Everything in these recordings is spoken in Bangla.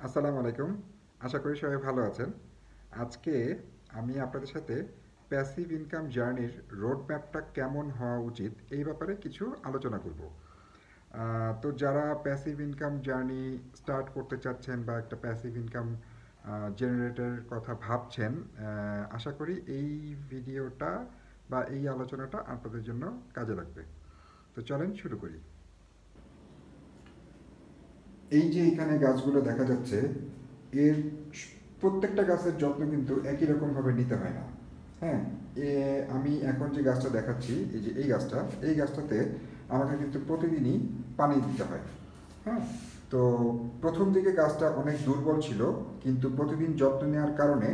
আসসালামু আলাইকুম। আশা করি সবাই ভালো আছেন। আজকে আমি আপনাদের সাথে প্যাসিভ ইনকাম জার্নির রোড ম্যাপটা কেমন হওয়া উচিত এই ব্যাপারে কিছু আলোচনা করব। তো যারা প্যাসিভ ইনকাম জার্নি স্টার্ট করতে চাচ্ছেন বা একটা প্যাসিভ ইনকাম জেনারেটরের কথা ভাবছেন, আশা করি এই ভিডিওটা বা এই আলোচনাটা আপনাদের জন্য কাজে লাগবে। তো চলেন শুরু করি। এই যে এখানে গাছগুলো দেখা যাচ্ছে, এর প্রত্যেকটা গাছের যত্ন কিন্তু একই রকমভাবে নিতে হয় না। হ্যাঁ, আমি এখন যে গাছটা দেখাচ্ছি, এই যে এই গাছটাতে আমাকে কিন্তু প্রতিদিনই পানি দিতে হয়। হ্যাঁ, তো প্রথম দিকে গাছটা অনেক দুর্বল ছিল, কিন্তু প্রতিদিন যত্ন নেওয়ার কারণে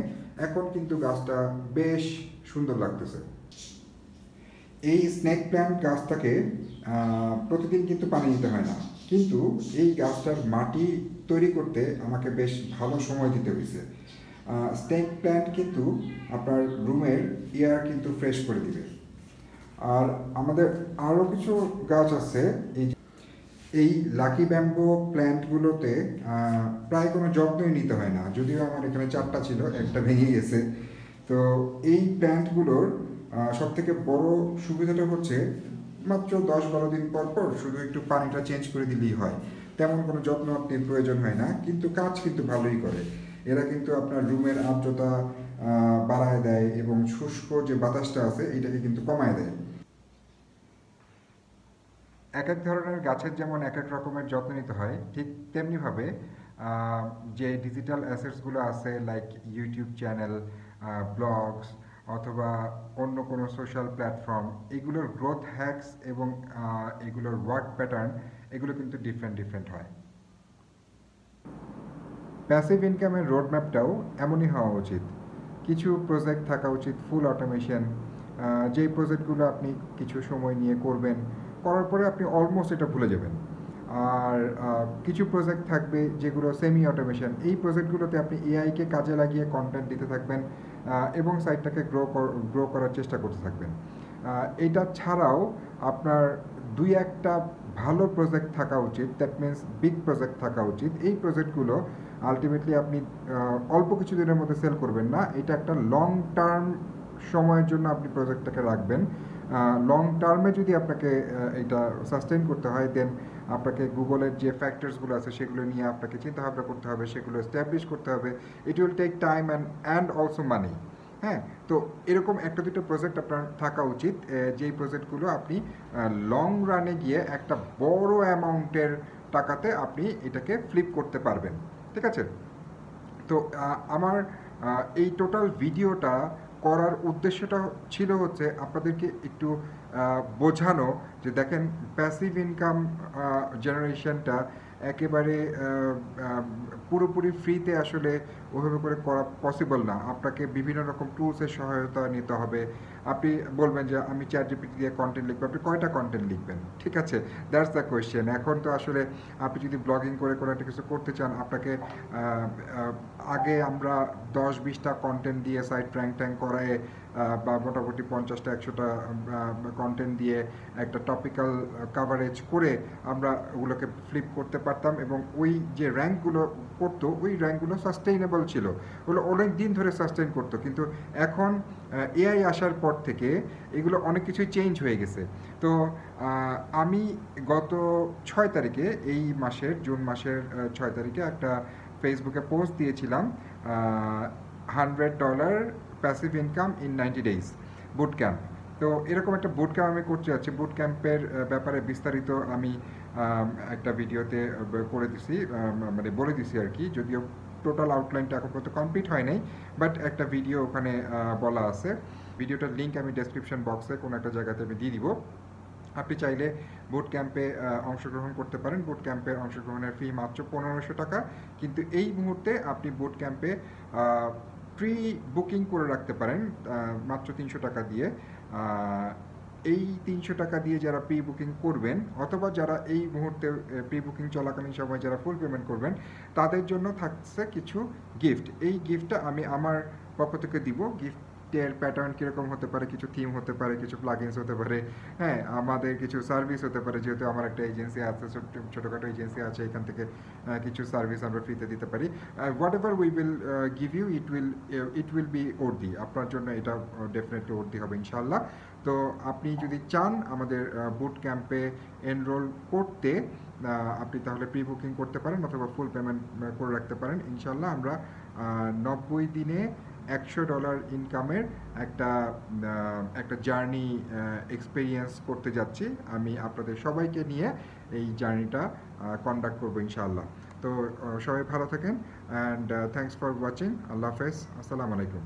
এখন কিন্তু গাছটা বেশ সুন্দর লাগতেছে। এই স্নেক প্ল্যান্ট গাছটাকে প্রতিদিন কিন্তু পানি দিতে হয় না, কিন্তু এই গাছটার মাটি তৈরি করতে আমাকে বেশ ভালো সময় দিতে হয়েছে। স্নেক প্ল্যান্ট কিন্তু আপনার রুমের এয়ার কিন্তু ফ্রেশ করে দিবে। আর আমাদের আরও কিছু গাছ আছে, এই লাকি ব্যাম্বো প্ল্যান্টগুলোতে প্রায় কোনো যত্নই নিতে হয় না, যদিও আমার এখানে চারটা ছিল, একটা ভেঙে গেছে। তো এই প্ল্যান্টগুলোর সব থেকে বড় সুবিধাটা হচ্ছে মাত্র 10-12 দিন পর পর শুধু একটু পানিটা চেঞ্জ করে দিলেই হয়। তেমন কোনো যত্ন আপনি প্রয়োজন হয় না, কিন্তু কাজ কিন্তু ভালোই করে। এরা কিন্তু আপনার রুমের আর্দ্রতা বাড়ায় দেয় এবং শুষ্ক যে বাতাসটা আছে এটাকে কিন্তু কমায় দেয়। এক এক ধরনের গাছের যেমন এক এক রকমের যত্ন নিতে হয়, ঠিক তেমনিভাবে যে ডিজিটাল অ্যাসেটসগুলো আছে লাইক ইউটিউব চ্যানেল, ব্লগস অথবা অন্য কোনো সোশ্যাল প্ল্যাটফর্ম, এগুলোর গ্রোথ হ্যাকস এবং এগুলোর ওয়ার্ক প্যাটার্ন এগুলো কিন্তু ডিফারেন্ট ডিফারেন্ট হয়। প্যাসিভ ইনকামের রোডম্যাপটাও এমনই হওয়া উচিত। কিছু প্রজেক্ট থাকা উচিত ফুল অটোমেশন, যেই প্রজেক্টগুলো আপনি কিছু সময় নিয়ে করবেন, করার পরে আপনি অলমোস্ট এটা ভুলে যাবেন। আর কিছু প্রজেক্ট থাকবে যেগুলো সেমি অটোমেশন, এই প্রজেক্টগুলোতে আপনি এআইকে কাজে লাগিয়ে কন্টেন্ট দিতে থাকবেন এবং সাইটটাকে গ্রো করার চেষ্টা করতে থাকবেন। এটা ছাড়াও আপনার দুই একটা ভালো প্রজেক্ট থাকা উচিত, দ্যাট মিন্স বিগ প্রজেক্ট থাকা উচিত। এই প্রজেক্টগুলো আলটিমেটলি আপনি অল্প কিছু দিনের মধ্যে সেল করবেন না, এটা একটা লং টার্ম সময়ের জন্য আপনি প্রজেক্টটাকে রাখবেন। লং টার্মে যদি আপনাকে এটা সাস্টেন করতে হয়, দেন আপনাকে গুগলের যে ফ্যাক্টরসগুলো আছে সেগুলো নিয়ে আপনাকে চিন্তাভাবনা করতে হবে, সেগুলো এস্টাবলিশ করতে হবে। It will take time and also money. হ্যাঁ, তো এরকম একটা দুটো প্রজেক্ট আপনার থাকা উচিত, যেই প্রজেক্টগুলো আপনি লং রানে গিয়ে একটা বড় অ্যামাউন্টের টাকাতে আপনি এটাকে ফ্লিপ করতে পারবেন। ঠিক আছে? তো আমার এই টোটাল ভিডিওটা করার উদ্দেশ্যটা ছিল হচ্ছে আপনাদেরকে একটু বোঝানো যে দেখেন, প্যাসিভ ইনকাম জেনারেশনটা একেবারে পুরোপুরি ফ্রিতে আসলে ওইভাবে করে করা পসিবল না। আপনাকে বিভিন্ন রকম টুলসের সহায়তা নিতে হবে। আপনি বলবেন যে আমি চ্যাট জিপিটি দিয়ে কন্টেন্ট লিখবো, আপনি কয়টা কন্টেন্ট লিখবেন? ঠিক আছে, দ্যাটস দ্য কোয়েশ্চেন। এখন তো আসলে আপনি যদি ব্লগিং করে কোনো একটা কিছু করতে চান, আপনাকে আগে আমরা 10-20টা কন্টেন্ট দিয়ে সাইট র্যাঙ্ক ট্যাঙ্ক করায় বা মোটামুটি 50টা 100টা কন্টেন্ট দিয়ে একটা টপিক্যাল কাভারেজ করে আমরা ওগুলোকে ফ্লিপ করতে পারতাম, এবং ওই যে র্যাঙ্কগুলো করতো ওই র্যাঙ্কগুলো সাস্টেইনেবল ছিল, ওগুলো অনেক দিন ধরে সাস্টেইন করতো। কিন্তু এখন এআই আসার পর থেকে এগুলো অনেক কিছুই চেঞ্জ হয়ে গেছে। তো আমি গত 6 তারিখে, এই মাসের জুন মাসের 6 তারিখে একটা ফেসবুকে পোস্ট দিয়েছিলাম, $100 passive income in 90 days boot camp. তো এরকম একটা বুট ক্যাম্প আমি করতে যাচ্ছি। বুট ক্যাম্পের ব্যাপারে বিস্তারিত আমি একটা ভিডিওতে করে দিছি, মানে বলে দিছি আর কি, যদিও টোটাল আউটলাইনটা এখন পর্যন্ত কমপ্লিট হয় নাই, বাট একটা ভিডিও ওখানে বলা আছে। ভিডিওটার লিঙ্ক আমি ডেসক্রিপশন বক্সে কোনো একটা জায়গাতে আমি দিয়ে দিব। আপনি চাইলে বুট ক্যাম্পে অংশগ্রহণ করতে পারেন। বুট ক্যাম্পে অংশগ্রহণের ফি মাত্র 1500 টাকা, কিন্তু এই মুহূর্তে আপনি বুট ক্যাম্পে প্রি বুকিং করে রাখতে পারেন মাত্র 300 টাকা দিয়ে। এই 300 টাকা দিয়ে যারা প্রি বুকিং করবেন, অথবা যারা এই মুহূর্তে প্রি বুকিং চলাকালীন সময় যারা ফুল পেমেন্ট করবেন, তাদের জন্য থাকছে কিছু গিফট। এই গিফটটা আমি আমার পক্ষ থেকে দিব। গিফট এর প্যাটার্ন কিরকম হতে পারে, কিছু থিম হতে পারে, কিছু প্লাগইনস হতে পারে, হ্যাঁ, আমাদের কিছু সার্ভিস হতে পারে, যেহেতু আমার একটা এজেন্সি আছে, ছোটখাটো এজেন্সি আছে, এখান থেকে কিছু সার্ভিস আমরা ফ্রিতে দিতে পারি। Whatever we will give you, it will be worthy, আপনার জন্য এটা ডেফিনেটলি ওর্দি হবে ইনশাল্লাহ। তো আপনি যদি চান আমাদের বুট ক্যাম্পে এনরোল করতে, আপনি তাহলে প্রি বুকিং করতে পারেন অথবা ফুল পেমেন্ট করে রাখতে পারেন। ইনশাল্লাহ আমরা 90 দিনে $100 ইনকামের একটা একটা জার্নি এক্সপেরিয়েন্স করতে যাচ্ছি। আমি আপনাদের সবাইকে নিয়ে এই জার্নিটা কন্ডাক্ট করবো ইনশাআল্লাহ। তো সবাই ভালো থাকেন, অ্যান্ড থ্যাংকস ফর ওয়াচিং। আল্লাহ হাফেজ, আসসালামু আলাইকুম।